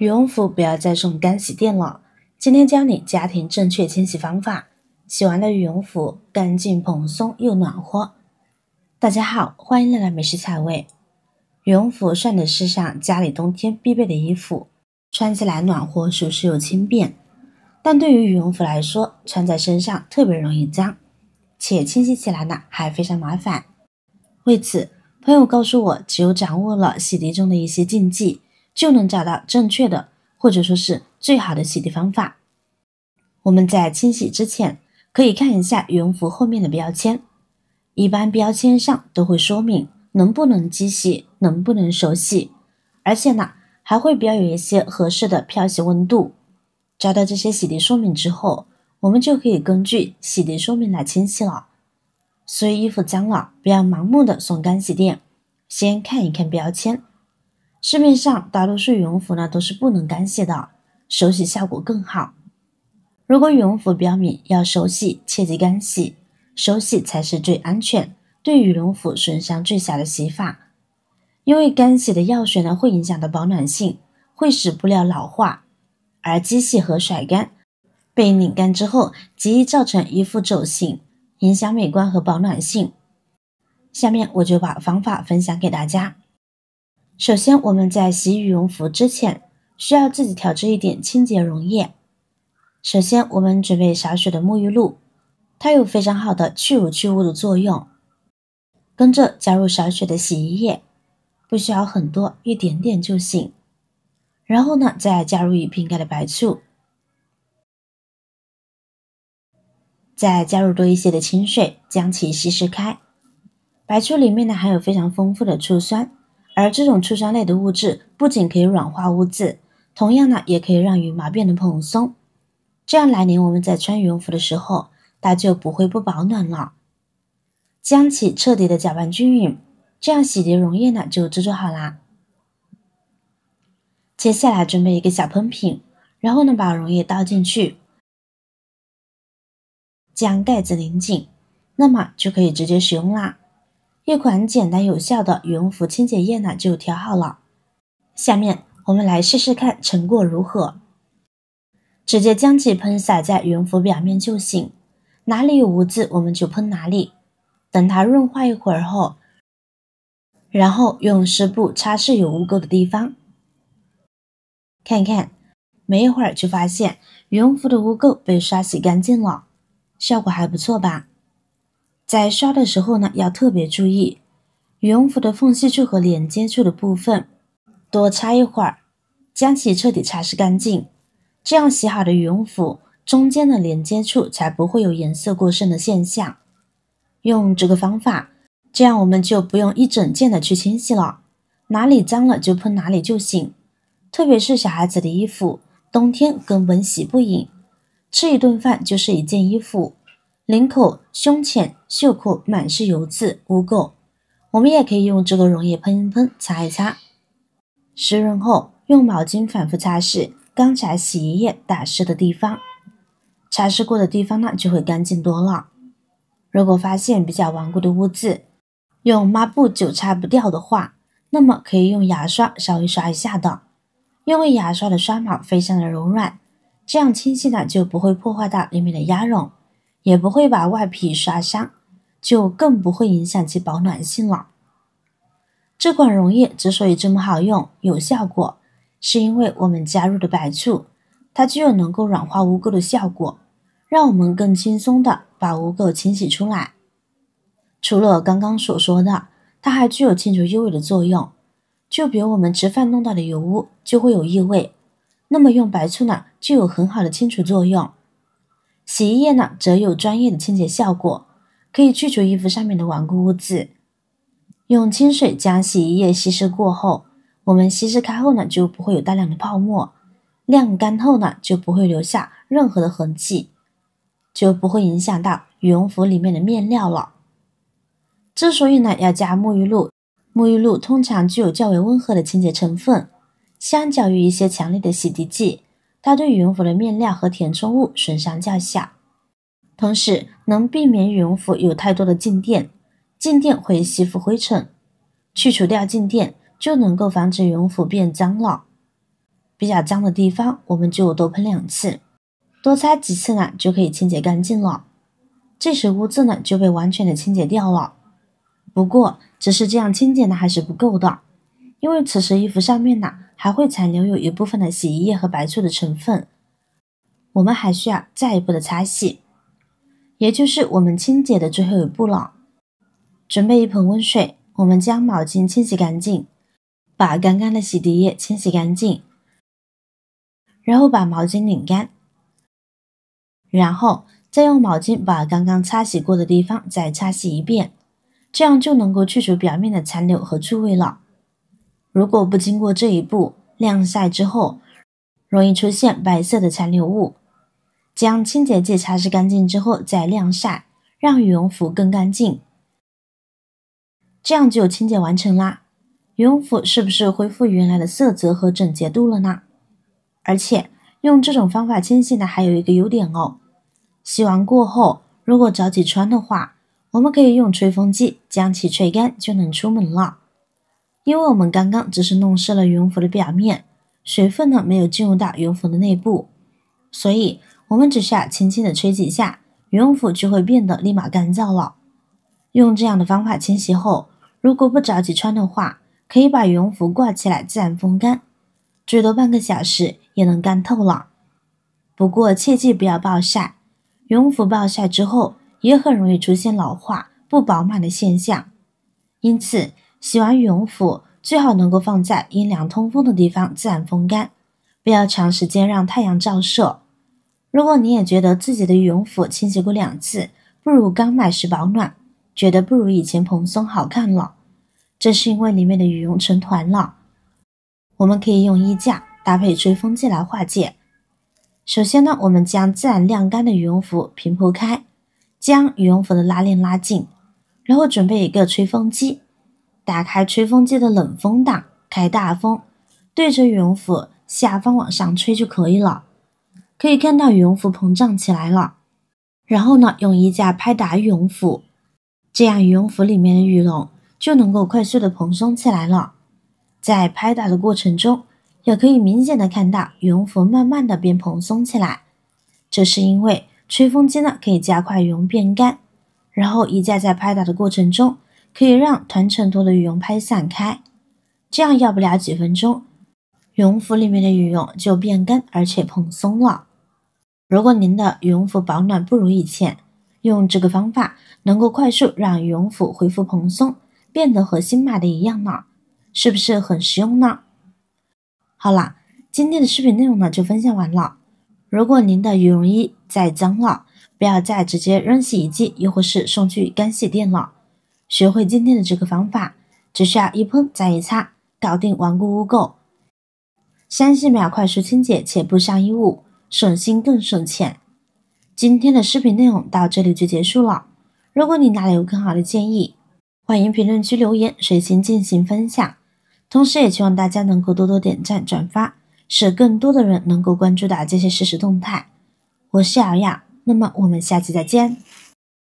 羽绒服不要再送干洗店了，今天教你家庭正确清洗方法，洗完的羽绒服干净蓬松又暖和。大家好，欢迎来到美食采味。羽绒服算得上家里冬天必备的衣服，穿起来暖和舒适又轻便。但对于羽绒服来说，穿在身上特别容易脏，且清洗起来呢还非常麻烦。为此，朋友告诉我，只有掌握了洗涤中的一些禁忌，就能找到正确的或者说是最好的洗涤方法。我们在清洗之前可以看一下羽绒服后面的标签，一般标签上都会说明能不能机洗，能不能手洗，而且呢还会标有一些合适的漂洗温度。找到这些洗涤说明之后，我们就可以根据洗涤说明来清洗了。所以衣服脏了，不要盲目的送干洗店，先看一看标签。市面上大多数羽绒服呢都是不能干洗的，手洗效果更好。如果羽绒服标明要手洗，切忌干洗，手洗才是最安全，对羽绒服损伤最小的洗法。因为干洗的药水呢会影响到保暖性，会使布料老化，而机洗和甩干被拧干之后，极易造成衣服走形，影响美观和保暖性。下面我就把方法分享给大家。首先，我们在洗羽绒服之前，需要自己调制一点清洁溶液。首先，我们准备少许的沐浴露，它有非常好的去油去污的作用。跟着加入少许的洗衣液，不需要很多，一点点就行。然后呢，再加入1瓶盖的白醋，再加入多一些的清水，将其稀释开。白醋里面呢含有非常丰富的醋酸，而这种醋酸类的物质不仅可以软化污渍，同样呢也可以让羽毛变得蓬松。这样来年我们在穿羽绒服的时候，它就不会不保暖了。将其彻底的搅拌均匀，这样洗涤溶液呢就制作好啦。接下来准备一个小喷瓶，然后呢把溶液倒进去，将盖子拧紧，那么就可以直接使用啦。一款简单有效的羽绒服清洁液呢就调好了。下面我们来试试看成果如何。直接将其喷洒在羽绒服表面就行，哪里有污渍我们就喷哪里。等它润化一会儿后，然后用湿布擦拭有污垢的地方。看看，没一会儿就发现羽绒服的污垢被刷洗干净了，效果还不错吧？在刷的时候呢，要特别注意羽绒服的缝隙处和连接处的部分，多擦一会儿，将其彻底擦拭干净。这样洗好的羽绒服中间的连接处才不会有颜色过剩的现象。用这个方法，这样我们就不用一整件的去清洗了，哪里脏了就喷哪里就行。特别是小孩子的衣服，冬天根本洗不赢，吃一顿饭就是一件衣服，领口、胸前、袖口满是油渍污垢。我们也可以用这个溶液喷一喷，擦一擦。湿润后，用毛巾反复擦拭刚才洗衣液打湿的地方，擦拭过的地方呢就会干净多了。如果发现比较顽固的污渍，用抹布久擦不掉的话，那么可以用牙刷稍微刷一下的。因为牙刷的刷毛非常的柔软，这样清洗呢就不会破坏到里面的鸭绒，也不会把外皮刷伤，就更不会影响其保暖性了。这款溶液之所以这么好用、有效果，是因为我们加入的白醋，它具有能够软化污垢的效果，让我们更轻松的把污垢清洗出来。除了刚刚所说的，它还具有清除异味的作用。就比如我们吃饭弄到的油污就会有异味，那么用白醋呢就有很好的清除作用。洗衣液呢则有专业的清洁效果，可以去除衣服上面的顽固污渍。用清水将洗衣液稀释过后，我们稀释开后呢就不会有大量的泡沫，晾干后呢就不会留下任何的痕迹，就不会影响到羽绒服里面的面料了。之所以呢要加沐浴露，沐浴露通常具有较为温和的清洁成分，相较于一些强烈的洗涤剂，它对羽绒服的面料和填充物损伤较小，同时能避免羽绒服有太多的静电，静电会吸附灰尘，去除掉静电就能够防止羽绒服变脏了。比较脏的地方我们就多喷2次，多擦几次呢就可以清洁干净了。这时污渍呢就被完全的清洁掉了。不过只是这样清洁呢还是不够的，因为此时衣服上面呢还会残留有一部分的洗衣液和白醋的成分，我们还需要再一步的擦洗，也就是我们清洁的最后一步了。准备一盆温水，我们将毛巾清洗干净，把刚刚的洗涤液清洗干净，然后把毛巾拧干，然后再用毛巾把刚刚擦洗过的地方再擦洗一遍，这样就能够去除表面的残留和醋味了。如果不经过这一步，晾晒之后容易出现白色的残留物。将清洁剂擦拭干净之后再晾晒，让羽绒服更干净。这样就清洁完成啦。羽绒服是不是恢复原来的色泽和整洁度了呢？而且用这种方法清洗呢还有一个优点哦，洗完过后如果着急穿的话，我们可以用吹风机将其吹干就能出门了。因为我们刚刚只是弄湿了羽绒服的表面，水分呢没有进入到羽绒服的内部，所以我们只需要轻轻的吹几下，羽绒服就会变得立马干燥了。用这样的方法清洗后，如果不着急穿的话，可以把羽绒服挂起来自然风干，最多半个小时也能干透了。不过切记不要暴晒，羽绒服暴晒之后也很容易出现老化不饱满的现象，因此洗完羽绒服最好能够放在阴凉通风的地方自然风干，不要长时间让太阳照射。如果你也觉得自己的羽绒服清洗过2次，不如刚买时保暖，觉得不如以前蓬松好看了，这是因为里面的羽绒成团了。我们可以用衣架搭配吹风机来化解。首先呢，我们将自然晾干的羽绒服平铺开，将羽绒服的拉链拉紧，然后准备一个吹风机，打开吹风机的冷风档，开大风，对着羽绒服下方往上吹就可以了。可以看到羽绒服膨胀起来了，然后呢，用衣架拍打羽绒服，这样羽绒服里面的羽绒就能够快速的蓬松起来了。在拍打的过程中，也可以明显的看到羽绒服慢慢的变蓬松起来，这是因为吹风机呢可以加快羽绒变干，然后衣架在拍打的过程中可以让团成坨的羽绒拍散开，这样要不了几分钟，羽绒服里面的羽绒就变干而且蓬松了。如果您的羽绒服保暖不如以前，用这个方法能够快速让羽绒服恢复蓬松，变得和新买的一样呢，是不是很实用呢？好啦，今天的视频内容呢就分享完了。如果您的羽绒衣再脏了，不要再直接扔洗衣机又或是送去干洗店了。学会今天的这个方法，只需要一喷再一擦，搞定顽固污垢。30秒快速清洁且不伤衣物，省心更省钱。今天的视频内容到这里就结束了。如果你哪里有更好的建议，欢迎评论区留言，随心进行分享。同时也希望大家能够多多点赞转发，使更多的人能够关注到这些实时动态。我是瑶瑶，那么我们下期再见。